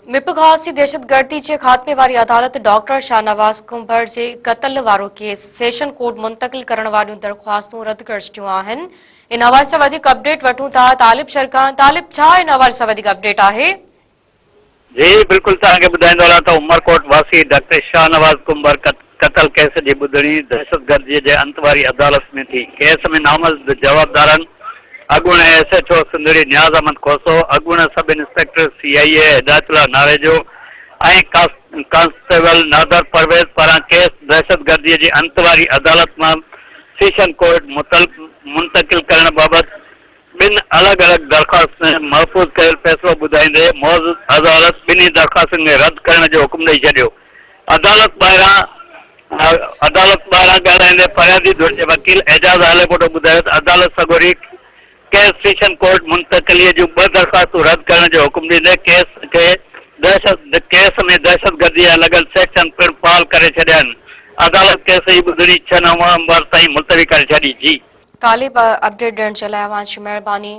मिपघासी दहशतगर्दी के खात्मे वाली अदालत डॉक्टर शाहनवाज कुंबर के कत्ल वारो केस सेशन कोर्ट मुंतकिल करण वाली दरख्वास्तों रद्द कर छटियूं आहिनि। इन हवाले से वधीक अपडेट वठूं था तालिब शरकान। तालिब, छा इन हवाले से वधीक अपडेट आहे? जी बिल्कुल, तव्हांखे ॿुधाईंदो त उमरकोट वासी डॉक्टर शाहनवाज कुंबर कत्ल केस जी ॿुधणी दहशतगर्दी जे अंत वारी अदालत में थी। केस में नामज़द जवाबदारनि अॻूण SHO सिंधड़ी नियाज़ अहमद खोसो, अॻूण सब इंस्पेक्टर CIA हिदायतुल्लाह नारेजो ऐं कांस्टेबल नादर परवेज़ पारां केस दहशतगर्दी जी अंत वारी अदालत मां सेशन कोर्ट मुंतकिल करण बाबति ॿिनि अलॻि अलॻि दरख़्वास्तुनि में महफ़ूज़ कयल फ़ैसिलो ॿुधाईंदे मौजूद अदालत ॿिन्ही दरख़्वास्तुनि खे रद्द करण जो हुकुम ॾेई छॾियो। अदालत ॿाहिरां ॻाल्हाईंदे फरियादी धुर जे वकील एजाज़ हालेकोटो ॿुधायो त अदालत सगोरी केस सेशन कोर्ट मुंतकिलीअ जूं 2 दरख़्वास्तूं रद्द करण जो हुकुम ॾींदे केस में दहशतगर्दी जा लॻल सेक्शन पिणु फाल करे छॾिया आहिनि। अदालत केस जी ॿुधणी 6 नवंबर ताईं मुलतवी करे छॾी। जी तालिब, अपडेट ॾियण जे लाइ अवां जी महिरबानी।